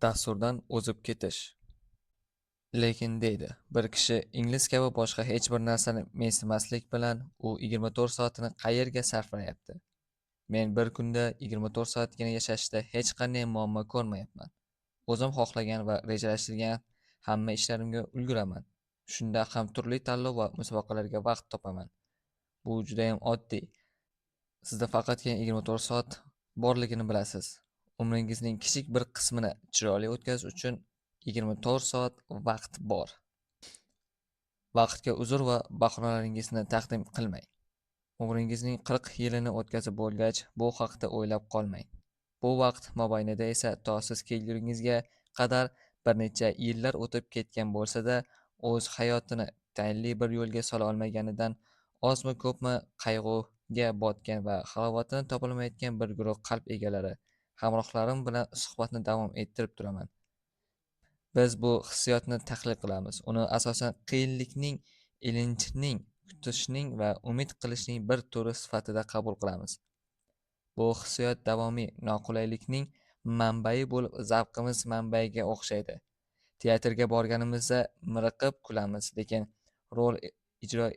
Dasturdan o'zib ketish. Lekin deydi, bir kishi ingliz kabi boshqa hech bir narsani mensimaslik bilan u 24 soatini qayerga sarflayapti. Men bir kunda 24 soatgina yashashda hech qanday muammo ko'rmayapman. O'zim xohlagan va rejalashtirgan hamma ishlarimga ulguraman. Shunda ham turli tanlov va musobaqalarga vaqt topaman. Bu judayam oddiy. Sizda faqatgina 24 soat borligini bilasiz. Umringizning kichik bir qismini chiroyli o'tkazish uchun 24 soat vaqt bor. Vaqtga uzr va bahonalaringizni taqdim qilmang. Umringizning 40 yilini o'tkazib bo'lgach, bu haqda o'ylab qolmang. Bu vaqt mobaynida esa to siz kelguningizga qadar bir necha yillar o'tib ketgan bo'lsa-da, o'z hayotini tayinli bir yo'lga sola olmaganidan ozmi ko'pmi qayg'uga botgan va halovatini topolmayotgan bir guruh qalb egalari, hamrohlarim bilan suhbatni davom ettirib turaman. Biz bu hissiyotni tahlil qilamiz. Uni asosan qiyinlikning, ilinjning, kutishning va umid qilishning bir turi sifatida qabul qilamiz. Bu hissiyot davomiy noqulaylikning manbai bo'lib, zavqimiz manbaiga o'xshaydi. Teatrga borganimizda miriqib kulamiz, lekin rol ijro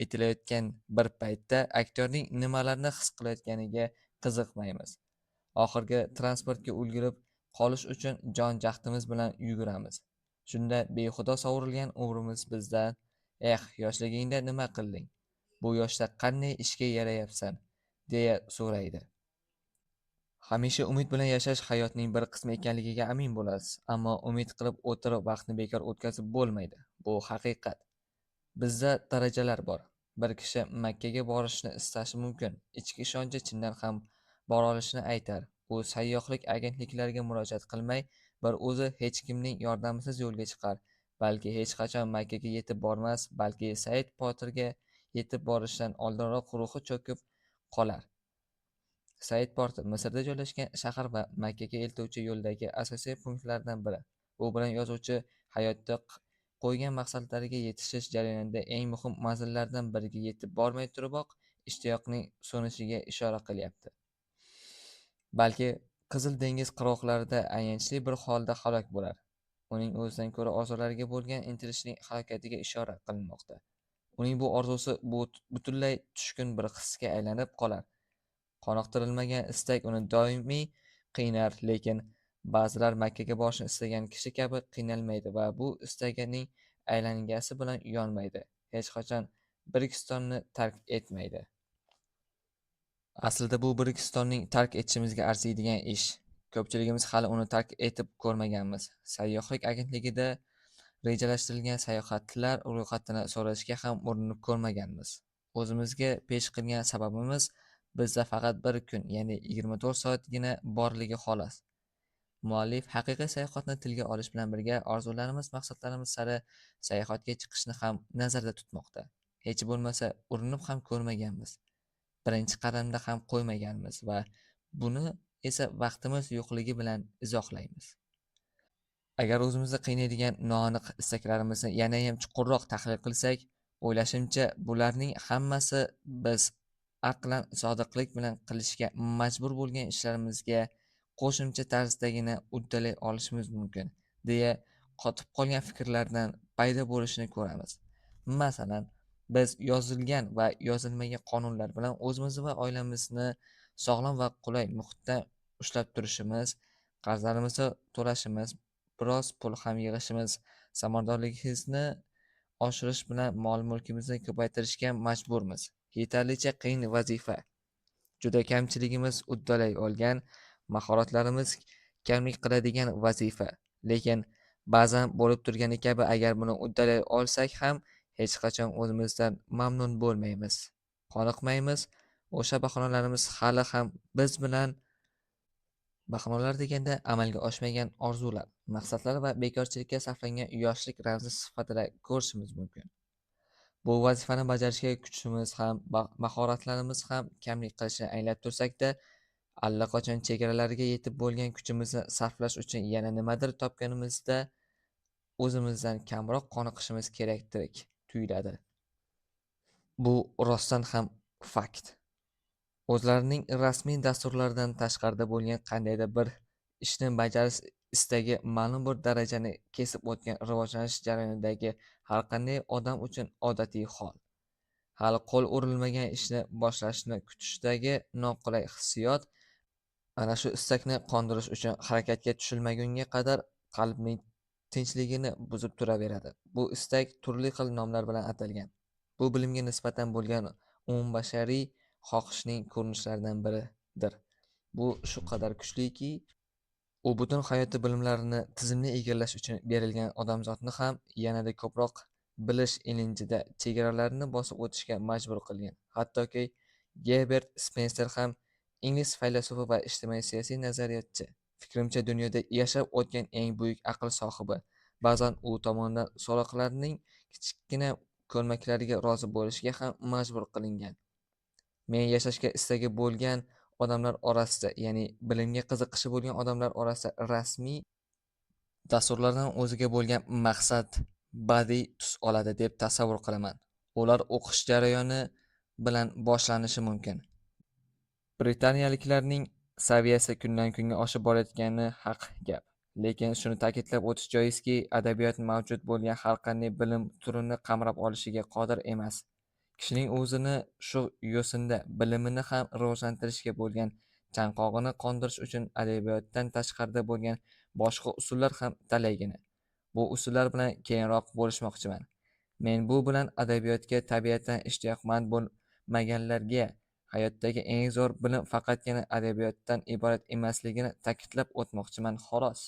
etilayotgan bir paytda aktyorning nimalarni his qilayotganiga qiziqmaymiz. Oxirgi transportga ulgurib qolish uchun jon-jahdimiz bilan yuguramiz. Shunda behuda sovurilgan umrimiz bizdan: yoshligingda nima qilding? Bu yoshda qanday ishga yarayapsan?" deya so'raydi. Hamisha umid bilan yashash hayotning bir qismi ekanligiga amin bo'lasiz, ammo umid qilib o'tirib vaqtni bekor o'tkazib bo'lmaydi. Bu haqiqat. Bizda darajalar bor. Bir kishi Makkaga borishni istashi mumkin. Ichki ishonchi chindan ham bora olishini aytar. U sayyohlik agentliklariga murojaat qilmay, bir o'zi hech kimning yordamisiz yo'lga chiqar. Balki hech qachon Makkaga yetib bormas, balki Said Potirga yetib borishdan oldinroq ruhi cho'kib qolar. Said Porti Misrda joylashgan shahar va Makkaga eltuvchi yo'ldagi asosiy punktlardan biri. Bu bilan yozuvchi hayotda qo'ygan maqsadlariga yetishish jarayonida eng muhim manzillardan biriga yetib bormay turiboq ishtiyoqning so'nishiga ishora qilyapti. Balki Qizil dengiz qirg'oqlarida ayanchli bir holda halok bo'lar. Uning o'zidan ko'ra orzulariga bo'lgan intilishning halokatiga ishora qilinmoqda. Uning bu orzusi butunlay tushkun bir hisga aylanib qolar. Qoniqtirilmagan istak uni doimiy qiynar, lekin ba'zilar Makkaga borishni istagan kishi kabi qiynalmaydi va bu istagining aylangasi bilan yonmaydi. Hech qachon Birgistonni tark etmaydi. Aslida bu Birgistonning tark etishimizga arziydigan ish. Ko'pchiligimiz hali uni tark etib ko'rmaganmiz. Sayyohlik agentligida rejalashtirilgan sayohatlar ro'yxatini so'rashga ham urinib ko'rmaganmiz. O'zimizga pesh qilgan sababimiz bizda faqat bir kun, ya'ni 24 soatgina borligi xolos. Muallif haqiqiy sayohatni tilga olish bilan birga orzularimiz, maqsadlarimiz sari sayohatga chiqishni ham nazarda tutmoqda. Hech bo'lmasa urinib ham ko'rmaganmiz. Birinchi qadamda ham qo'ymaganmiz va buni esa vaqtimiz yo'qligi bilan izohlaymiz. Agar o'zimizni qiynaydigan noaniq istaklarimizni yanayam chuqurroq tahlil qilsak, o'ylashimcha bularning hammasi biz aqlan sodiqlik bilan qilishga majbur bo'lgan ishlarimizga qo'shimcha tarzdagina uddalay olishimiz mumkin, deya qotib qolgan fikrlardan paydo bo'lishini ko'ramiz. Masalan, biz yozilgan va yozilmagan qonunlar bilan o'zimizni va oilamizni sog'lom va qulay muhitda ushlab turishimiz, qarzlarimizni to'lashimiz, biroz pul ham yig'ishimiz, samaradorligimizni oshirish bilan mol-mulkimizni ko'paytirishga majburmiz. Yetarlicha qiyin vazifa. Juda kamchiligimiz uddalay olgan, mahoratlarimiz kamlik qiladigan vazifa. Lekin ba'zan bo'lib turgani kabi agar buni uddalay olsak ham hech qachon o'zimizdan mamnun bo'lmaymiz. Qoniqmaymiz. O'sha bahonalarimiz hali ham biz bilan bahonalar deganda amalga oshmagan orzular, maqsadlar va bekorchilikka sarflangan yoshlik ramzi sifatida ko'rishimiz mumkin. Bu vazifani bajarishga kuchimiz ham, mahoratlarimiz ham kamlik qilishini anglab tursak-da, allaqachon chegaralariga yetib bo'lgan kuchimizni sarflash uchun yana nimadir topganimizda o'zimizdan kamroq qoniqishimiz kerakdek tuyuladi. Bu rostdan ham fakt. O'zlarining rasmiy dasturlaridan tashqarida bo'lgan qandaydir bir ishni bajarish istagi ma'lum bir darajani kesib o'tgan rivojlanish jarayonidagi har qanday odam uchun odatiy hol. Hali qo'l urilmagan ishni boshlashni kutishdagi noqulay hissiyot ana shu istakni qondirish uchun harakatga tushilmagunga qadar qalbning tinchligini buzib turaveradi. Bu istak turli xil nomlar bilan atalgan. Bu bilimga nisbatan bo'lgan umumbashariy xohishning ko'rinishlaridan biridir. Bu shu qadar kuchliki, u butun hayoti bilimlarini tizimli egallash uchun berilgan odamzodni ham yanada ko'proq bilish ilinjida chegaralarini bosib o'tishga majbur qilgan. Hattoki Gebert Spenser ham ingliz faylasufi va ijtimoiy-siyosiy nazariyotchi. Fikrimcha, dunyoda yashab o'tgan eng buyuk aql sohibi. Ba'zan u tomonidan so'roqlarning kichkina ko'lmaklariga rozi bo'lishga ham majbur qilingan. Men yashashga istagi bo'lgan odamlar orasida, ya'ni bilimga qiziqishi bo'lgan odamlar orasida rasmiy dasturlardan o'ziga bo'lgan maqsad badiiy tus oladi deb tasavvur qilaman. Ular o'qish jarayoni bilan boshlanishi mumkin. Britaniyaliklarning saviyasi kundan kunga oshib borayotgani haq gap. Lekin shuni ta'kidlab o'tish joizki, adabiyot mavjud bo'lgan har qanday bilim turini qamrab olishiga qodir emas. Kishining o'zini shu yo'sinda bilimini ham rivojlantirishga bo'lgan chanqog'ini qondirish uchun adabiyotdan tashqarida bo'lgan boshqa usullar ham talaygina. Bu usullar bilan keyinroq bo'lishmoqchiman. Men bu bilan adabiyotga tabiatan ishtiyoqmand bo'lmaganlarga hayotdagi eng zo'r bilim faqatgina adabiyotdan iborat emasligini ta'kidlab o'tmoqchiman, xolos.